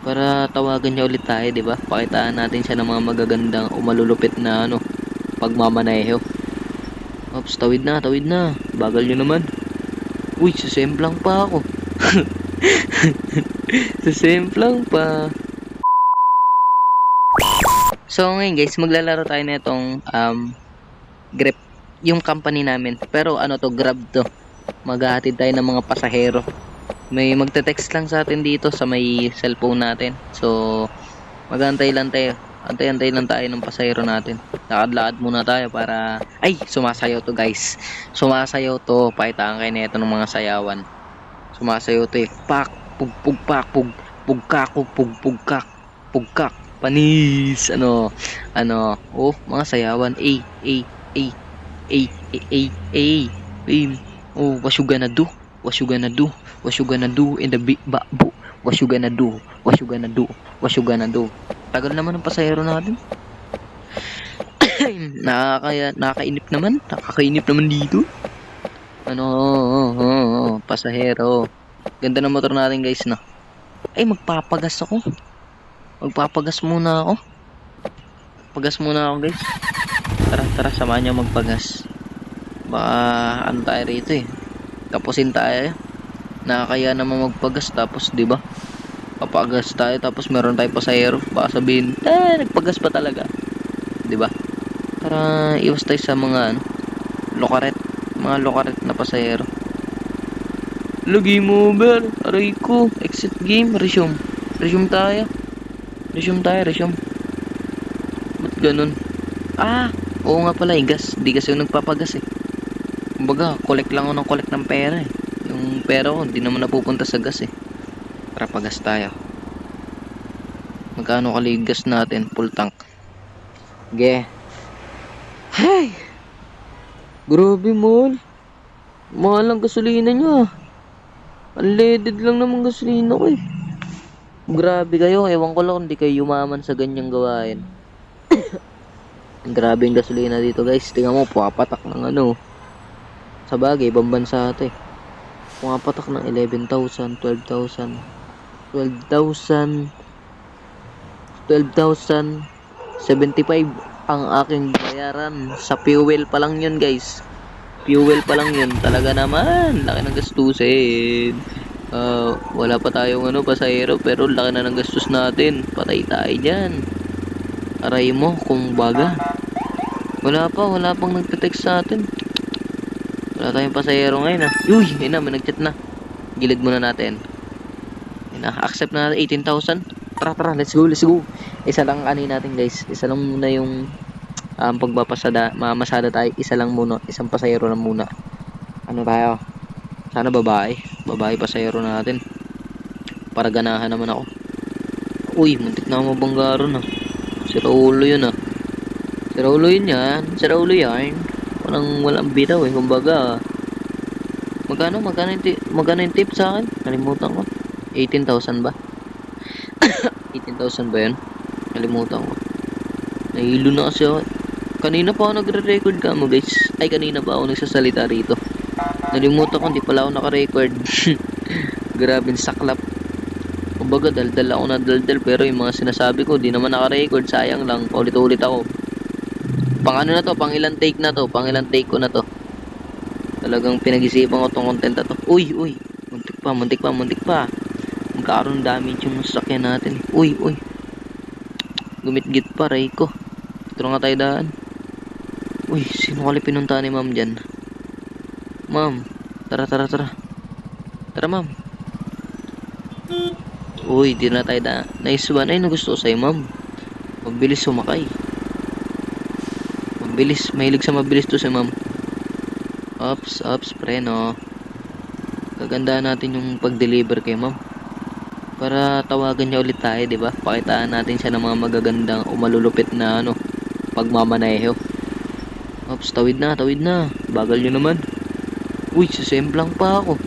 para tawagan niya ulit tayo, 'di ba? Pakitaan natin siya ng mga magagandang o malulupit na pagmamaneho. Ops, tawid na, tawid na. Bagal nyo naman. Uy, sasemplang pa ako. Sasemplang pa. So ngayon guys, maglalaro tayo nitong Grab, yung company namin. Pero ano to, Grab to. Maghahatid tayo ng mga pasahero. May magte-text lang sa atin dito sa may cellphone natin. So magantay lang tayo. Antay-antay lang tayo ng pasahero natin. Lakad-lakad muna tayo para... Ay! Sumasayaw to guys. Sumasayaw to. Pakitaan kayo na ito ng mga sayawan. Sumasayaw to eh. Pak! Pug! Pug! Pak! Pug! Pugkak! Pug! Pugkak! Pugkak! Panis! Oh, mga sayawan. Ay! Ay! Ay! Ay! Ay! Ay! Ay! Ay! Oh, what you gonna do? What you gonna do? What you gonna do in the big babu? What you gonna do? What you gonna do? What you gonna do? Tagal naman ng pasahero natin. Nakakainip naman. Nakakainip naman dito. Pasahero. Ganda ng motor natin guys na. Ay, magpapagas ako. Magpapagas muna ako. Pagas muna ako guys. Tara, samahan niyo magpagas. Baka ano tayo rito eh. Tapusin tayo. Nakakaya naman magpagas tapos 'di ba? Papagas tayo tapos meron tayong pasahero. Baka sabihin, nagpagas pa talaga. 'Di ba? Para iwas tayo sa mga lokaret, mga lokaret na pasahero. Lagi mo, ber. Aray ko. Exit game. Resume. Resume tayo. Resume. Ba't ganun? Oo nga pala, gas. Di kasi yung nagpapagas eh. Kumbaga, collect lang ako ng collect ng pera eh. Yung pera ko, hindi naman napupunta sa gas eh. Tara, pagas tayo. Magkano kali gas natin? Full tank. Hey! Grabe, mall. Mahal ang gasolina nyo ah. Unleaded lang naman gasolina ko eh. Grabe kayo. Ewan ko lang kung di kayo yumaman sa ganyang gawain. Grabe yung gasolina dito guys. Tingnan mo, pumapatak ng sa bagay, ibang bansa ito eh. Pumapatak ng 11,000, 12,000, 12,000, 12,000, 75 ang aking bayaran. Sa fuel pa lang yun guys. Fuel pa lang yun. Talaga naman. Laki ng gastusin. Wala pa tayong pasahero. Pero laki na ng gastos natin. Patay tayo dyan. Aray mo kung baga. Wala pang nagte-text sa atin. Wala tayong pasahero ngayon Uy, yun na, may nag-chat na. Gilid muna natin. Yun na, accept na 18,000. Tara, let's go. Isa lang natin guys. Isa lang muna yung mamasada tayo. Isa lang muna. Isang pasahero lang muna. Ano tayo? Sana babae pasahero natin. Para ganahan naman ako. Uy, muntik na ako mabangga ron Sira ulo yun Sira ulo yan. Walang bitaw eh. Kumbaga, magkano yung tip sa akin? Kalimutan ko. 18,000 ba? 18,000 ba yun? Kalimutan ko. Nahilo na kasi ako. Kanina pa ako nagre-record ka mo guys. Ay, kanina pa ako nagsasalita rito. Nalimutan ko, hindi pala ako naka-record. Grabe, saklap. Kumbaga, daldal ako na daldal. Pero yung mga sinasabi ko, di naman naka-record. Sayang lang, paulit-ulit ako. Pang ilang take na to. Pang ilang take ko na to. Talagang pinag-isipan ko tong content na to. Uy. Muntik pa. Magkakaroon damage yung sasakyan natin. Uy. Gumit-git pa, ray ko. Ito nga tayo daan. Uy, sino kali pinunta ni ma'am dyan? Ma'am, tara. Tara, ma'am. Uy, di na tayo daan. Nice one. Ay, nagusto ko sa'yo, ma'am. Mabilis sumakay. Mahilig sa mabilis to si ma'am. Ops, preno. Gagandaan natin yung pag-deliver kay ma'am. Para tawagan niya ulit tayo, di ba? Pakitaan natin siya ng mga magagandang o malulupit na pagmamaneho. Ops, tawid na. Bagal nyo naman. Uy, sasemplang pa ako.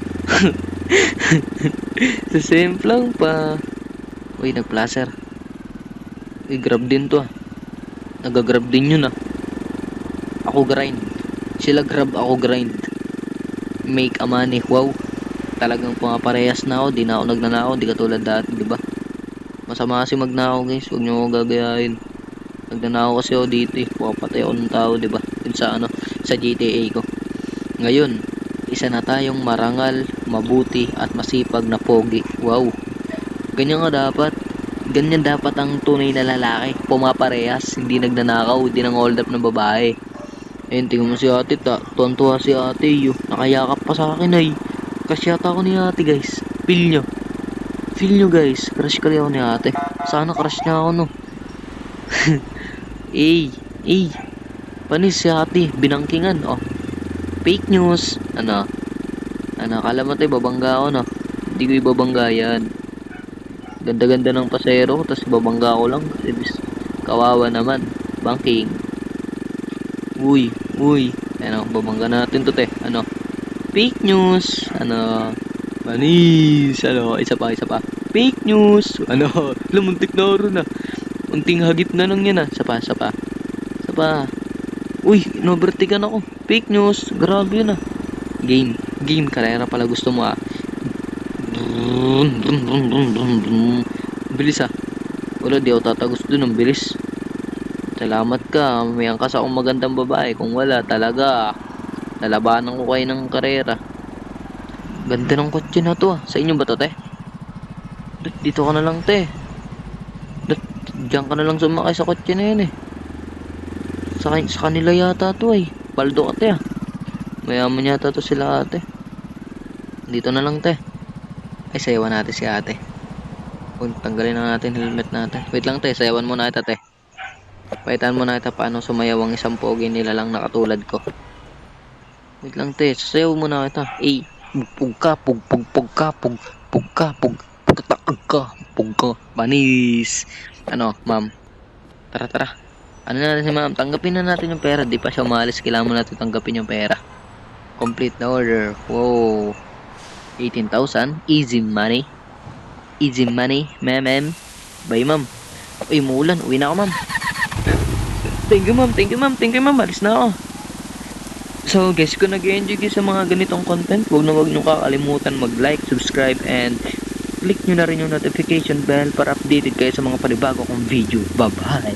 Sasemplang pa. Uy, nag-placer. Uy, grab din to Nag-grab din yun Ako grind. Sila grab, ako grind. Make a money. Wow. Talagang pumaparehas na ako. Di na ako nagnanakaw. Di katulad dati, di ba? Masama kasi magnakaw guys. Huwag nyo ako gagayahin. Nagnanakaw kasi ako dito eh. Papatay ako ng tao, diba? Yun sa ano, sa GTA ko. Ngayon, isa na tayong marangal, mabuti at masipag na pogi. Wow. Ganyan nga dapat. Ganyan dapat ang tunay na lalaki. Pumaparehas, hindi nagnanakaw, hindi nang hold up ng babae. Ayun, tingnan mo si ate, tuwan-tuwa si ate, nakayakap pa sa akin ay. Crush yata ako ni ate guys. Feel nyo guys, crush kali ako ni ate. Sana crush niya ako no. Eh, panis si ate, binangkingan, oh. Fake news. Ano, akala mo tayo babangga ako no. Hindi ko ibabangga yan. Ganda-ganda ng pasero ko, tapos babangga ko lang. Kasi kawawa naman. Banking. Uy. Ano, babangga natin to te. Ano, fake news. Ano, panis. Ano, isa pa. Fake news. Ano, lumuntik na rin na. Unting hagip na lang yan ah. Isa pa. Uy, inobertigan ako. Fake news. Grabe yun ah. Game. Karera pala gusto mo ah. Bilis ah. Wala, di ako tatagos dun. Ang bilis. Salamat ka. May angkas akong magandang babae. Kung wala, talaga. Lalabanan ko kayo ng karera. Ganda ng kotse na to ah. Sa inyo ba to, te? Dito ka na lang, te. Diyan ka na lang sumakay sa kotse na yun eh. Sa kanila yata to eh. Paldo ka, te ah. Mayaman yata to sila ate. Dito na lang, te. Ay, sayawan natin si ate. Tanggalin na natin helmet natin. Wait lang, te. Sayawan muna kita, te. Paitan mo na kita paano sumayaw ang isang pogi nila lang nakatulad ko. Wait lang, te. Sayaw muna kita. Pugka. Panis. Ano, ma'am? Tara. Ano na natin si ma'am? Tanggapin na natin yung pera. Di pa siya umalis. Kailangan mo natin tanggapin yung pera. Complete na order. Wow. 18,000. Easy money, ma'am. Bye, ma'am. Uy, muulan. Uwi na ako, ma'am. Thank you, ma'am. Alis na ako. So, guys, kung nag-enjoy kayo sa mga ganitong content, huwag nyo kakalimutan mag-like, subscribe, and click nyo na rin yung notification bell para updated kayo sa mga panibago kong video. Bye-bye.